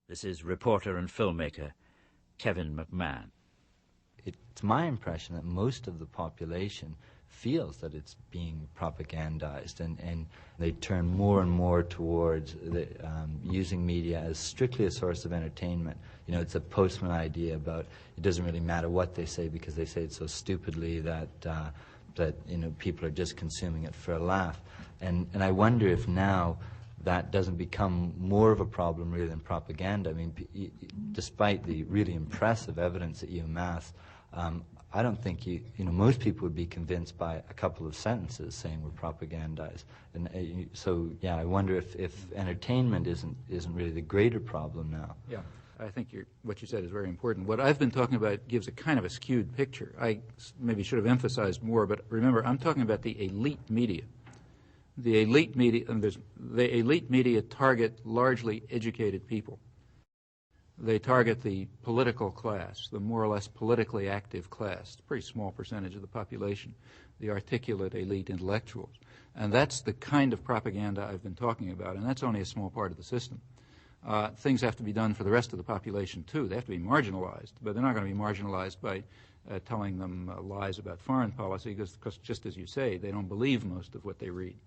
This is reporter and filmmaker Kevin McMahon. It's my impression that most of the population feels that it's being propagandized, and they turn more and more towards using media as strictly a source of entertainment. You know, it's a postman idea about it doesn't really matter what they say because they say it so stupidly that you know, people are just consuming it for a laugh. And I wonder if now that doesn't become more of a problem really than propaganda. I mean, despite the really impressive evidence that you amass, I don't think most people would be convinced by a couple of sentences saying we're propagandized. And so, yeah, I wonder if entertainment isn't really the greater problem now. Yeah, I think what you said is very important. What I've been talking about gives a kind of a skewed picture. I maybe should have emphasized more, but remember, I'm talking about the elite media. The elite media target largely educated people. They target the political class, the more or less politically active class, a pretty small percentage of the population, the articulate elite intellectuals. And that's the kind of propaganda I've been talking about, and that's only a small part of the system. Things have to be done for the rest of the population, too. They have to be marginalized, but they're not going to be marginalized by telling them lies about foreign policy, because just as you say, they don't believe most of what they read.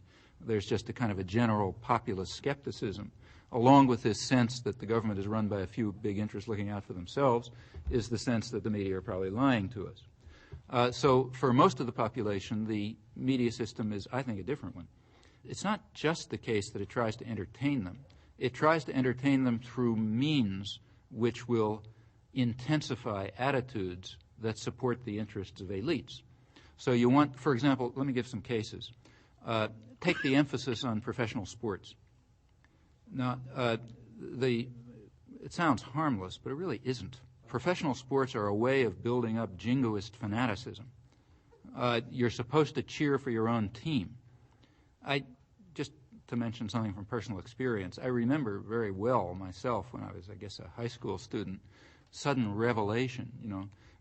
There's just a kind of a general populist skepticism, along with this sense that the government is run by a few big interests looking out for themselves, is the sense that the media are probably lying to us. So for most of the population, the media system is, I think, a different one. It's not just the case that it tries to entertain them. It tries to entertain them through means which will intensify attitudes that support the interests of elites. So you want, for example, let me give some cases. Take the emphasis on professional sports. Now, it sounds harmless, but it really isn't. Professional sports are a way of building up jingoist fanaticism. You're supposed to cheer for your own team. Just to mention something from personal experience, I remember very well myself when I was, I guess, a high school student, sudden revelation,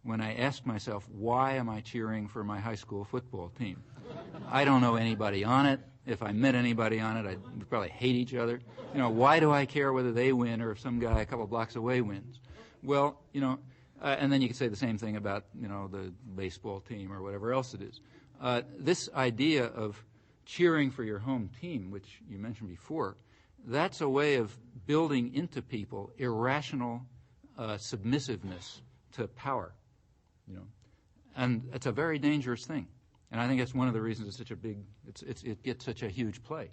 when I asked myself, why am I cheering for my high school football team? I don't know anybody on it. If I met anybody on it, we'd probably hate each other. Why do I care whether they win or if some guy a couple blocks away wins? Well, and then you could say the same thing about, the baseball team or whatever else it is. This idea of cheering for your home team, which you mentioned before, that's a way of building into people irrational submissiveness to power, and it's a very dangerous thing. And I think that's one of the reasons it's such a it gets such a huge play.